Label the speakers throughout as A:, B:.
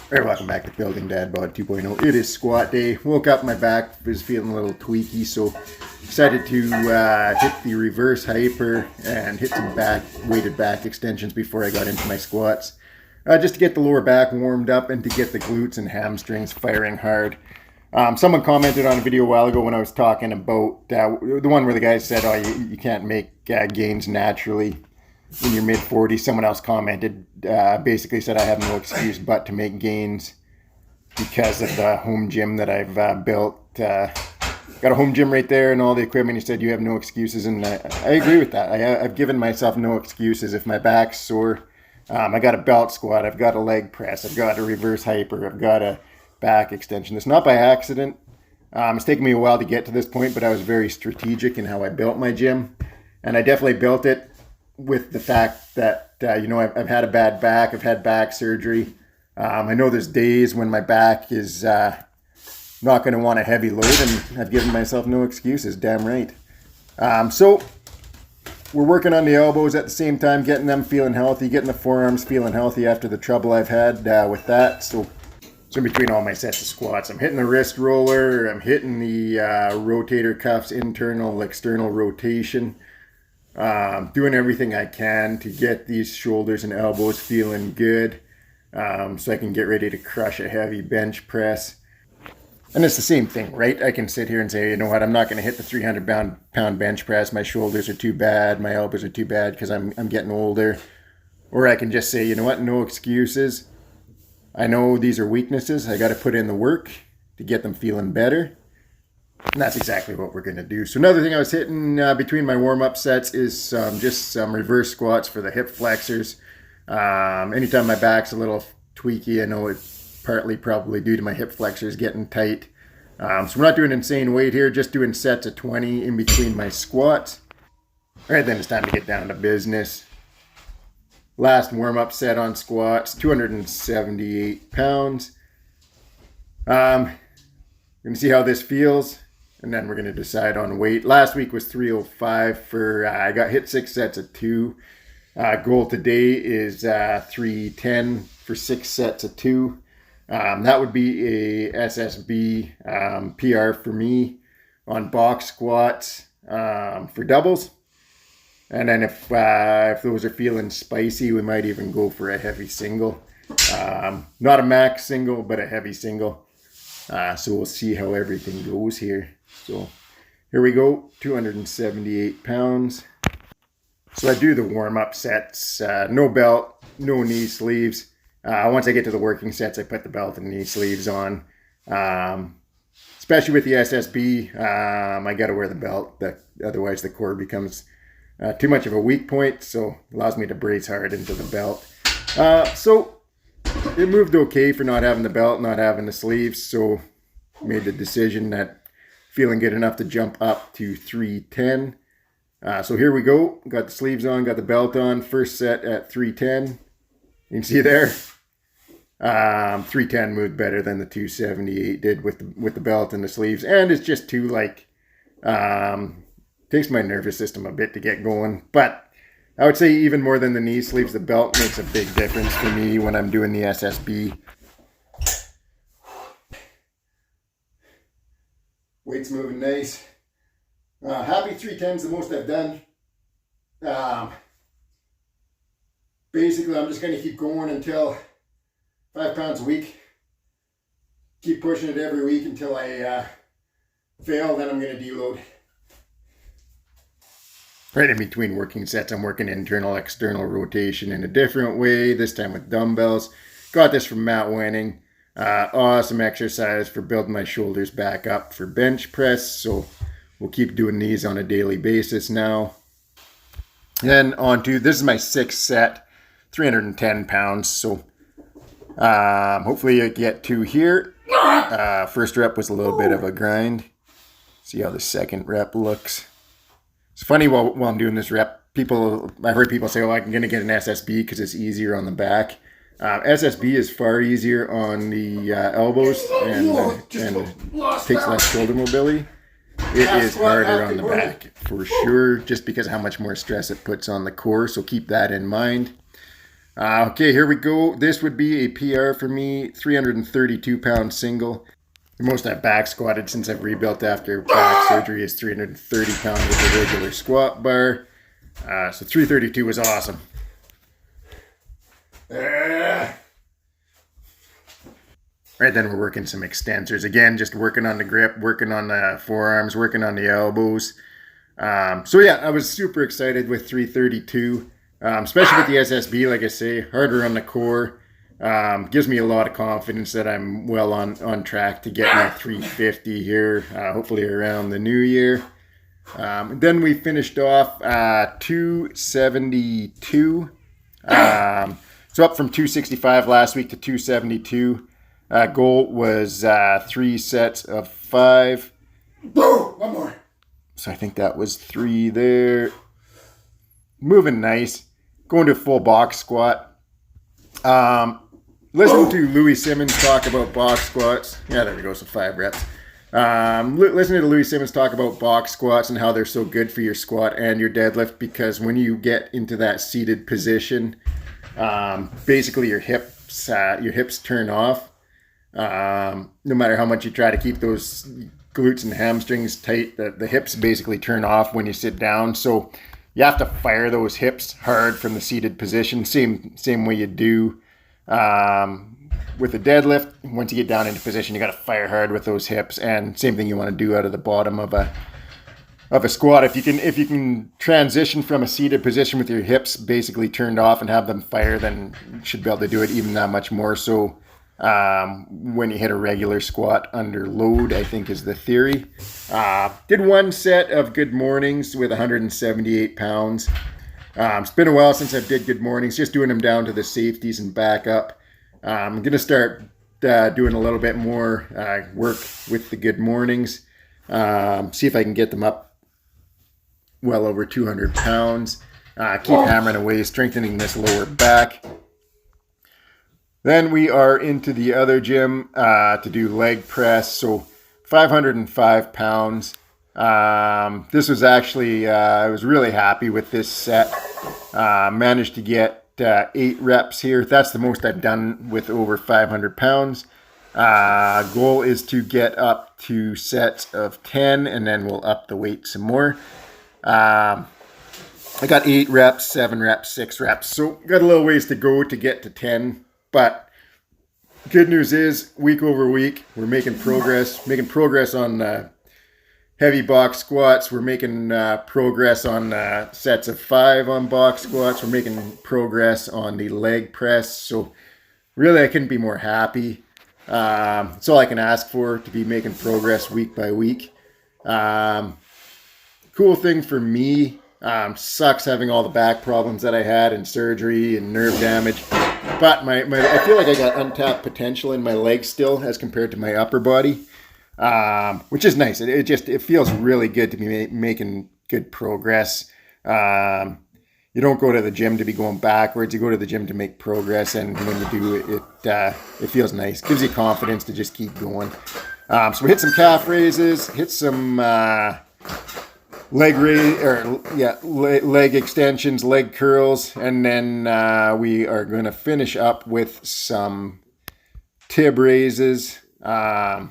A: Alright, welcome back to Building Dad Bod 2.0. It is squat day. Woke up, my back was feeling a little tweaky, so decided to hit the reverse hyper and hit some weighted back extensions before I got into my squats. Just to get the lower back warmed up and to get the glutes and hamstrings firing hard. Someone commented on a video a while ago when I was talking about the one where the guy said, oh, you can't make gains naturally in your mid-40s. Someone else commented, basically said I have no excuse but to make gains because of the home gym that I've built. Got a home gym right there and all the equipment. He said you have no excuses, and I agree with that. I've given myself no excuses. If my back's sore, I got a belt squat, I've got a leg press, I've got a reverse hyper, I've got a back extension. It's not by accident. It's taken me a while to get to this point, but I was very strategic in how I built my gym, and I definitely built it with the fact that, I've had a bad back. I've had back surgery. I know there's days when my back is not going to want a heavy load, and I've given myself no excuses. Damn right. So we're working on the elbows at the same time, getting them feeling healthy, getting the forearms feeling healthy after the trouble I've had with that. So in between all my sets of squats, I'm hitting the wrist roller, I'm hitting the rotator cuffs, internal, external rotation. Doing everything I can to get these shoulders and elbows feeling good, so I can get ready to crush a heavy bench press. And it's the same thing, right? I can sit here and say, you know what, I'm not going to hit the 300-pound bench press. My shoulders are too bad. My elbows are too bad because I'm getting older. Or I can just say, you know what, no excuses. I know these are weaknesses. I got to put in the work to get them feeling better. And that's exactly what we're going to do. So another thing I was hitting between my warm-up sets is just some reverse squats for the hip flexors. Anytime my back's a little tweaky, I know it's partly probably due to my hip flexors getting tight. So we're not doing insane weight here, just doing sets of 20 in between my squats. All right, then it's time to get down to business. Last warm-up set on squats, 278 pounds. We're going to see how this feels, and then we're going to decide on weight. Last week was 305 for, I got hit 6 sets of 2. Goal today is 310 for 6 sets of 2. That would be a SSB PR for me on box squats for doubles. And then if those are feeling spicy, we might even go for a heavy single. Not a max single, but a heavy single. So we'll see how everything goes here. So here we go, 278 pounds. So I do the warm-up sets, no belt, no knee sleeves. Once I get to the working sets, I put the belt and knee sleeves on. Especially with the SSB, I got to wear the belt. Otherwise the core becomes too much of a weak point, so it allows me to brace hard into the belt. So it moved okay for not having the belt, not having the sleeves, so made the decision that feeling good enough to jump up to 310. So here we go. Got the sleeves on, got the belt on. First set at 310. You can see there, 310 moved better than the 278 did with the belt and the sleeves, and it's just too takes my nervous system a bit to get going, but I would say even more than the knee sleeves, the belt makes a big difference for me when I'm doing the SSB. Weight's moving nice. Happy 310 is the most I've done. Basically, I'm just going to keep going until 5 pounds a week. Keep pushing it every week until I fail, then I'm going to deload. Right in between working sets, I'm working internal, external rotation in a different way, this time with dumbbells. Got this from Matt Wenning. Awesome exercise for building my shoulders back up for bench press. So we'll keep doing these on a daily basis now. Then on to, this is my 6th set, 310 pounds. So hopefully I get 2 here. First rep was a little bit of a grind. See how the second rep looks. It's funny while I'm doing this rep, I've heard people say, oh, I'm going to get an SSB because it's easier on the back. SSB is far easier on the elbows and takes less shoulder mobility. It is harder on the back for sure, just because of how much more stress it puts on the core. So keep that in mind. Okay, here we go. This would be a PR for me, 332-pound single. The most I've back squatted since I've rebuilt after back surgery is 330 pounds with a regular squat bar. So 332 was awesome. Right then we're working some extensors. Again, just working on the grip, working on the forearms, working on the elbows. So yeah, I was super excited with 332. Especially with the SSB, like I say, harder on the core. Gives me a lot of confidence that I'm well on track to get my 350 here, hopefully around the new year. Then we finished off 272. So up from 265 last week to 272. Goal was 3 sets of 5.
B: Whoa, one more.
A: So I think that was 3 there. Moving nice. Going to a full box squat. Listen to Louis Simmons talk about box squats. Yeah, there we go. So 5 reps. Listening to Louis Simmons talk about box squats and how they're so good for your squat and your deadlift, because when you get into that seated position, basically your hips turn off. No matter how much you try to keep those glutes and hamstrings tight, the hips basically turn off when you sit down. So you have to fire those hips hard from the seated position, same way you do with a deadlift. Once you get down into position, you got to fire hard with those hips, and same thing you want to do out of the bottom of a squat. If you can transition from a seated position with your hips basically turned off and have them fire, then you should be able to do it even that much more so when you hit a regular squat under load, I think is the theory. Did 1 set of good mornings with 178 pounds. It's been a while since I did good mornings, just doing them down to the safeties and back up. I'm going to start doing a little bit more work with the good mornings. See if I can get them up well over 200 pounds. Keep hammering away, strengthening this lower back. Then we are into the other gym to do leg press, so 505 pounds. This was actually, I was really happy with this set. Managed to get 8 reps here. That's the most I've done with over 500 pounds. Goal is to get up to sets of 10, and then we'll up the weight some more. I got 8 reps, 7 reps, 6 reps. So got a little ways to go to get to 10. But good news is, week over week, we're making progress on heavy box squats. We're making progress on sets of 5 on box squats. We're making progress on the leg press. So really, I couldn't be more happy. It's all I can ask for, to be making progress week by week. Cool thing for me, sucks having all the back problems that I had and surgery and nerve damage. But I feel like I got untapped potential in my legs still as compared to my upper body, which is nice. It feels really good to be making good progress. You don't go to the gym to be going backwards. You go to the gym to make progress, and when you do it feels nice. Gives you confidence to just keep going. So we hit some calf raises, hit some leg extensions, leg curls, and then we are going to finish up with some tib raises. Got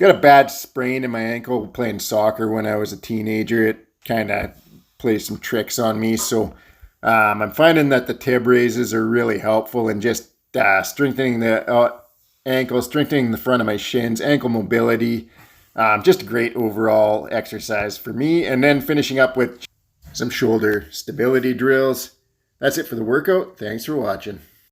A: a bad sprain in my ankle playing soccer when I was a teenager. It kind of plays some tricks on me, so I'm finding that the tib raises are really helpful in just strengthening the ankle, strengthening the front of my shins, ankle mobility. Just a great overall exercise for me. And then finishing up with some shoulder stability drills. That's it for the workout. Thanks for watching.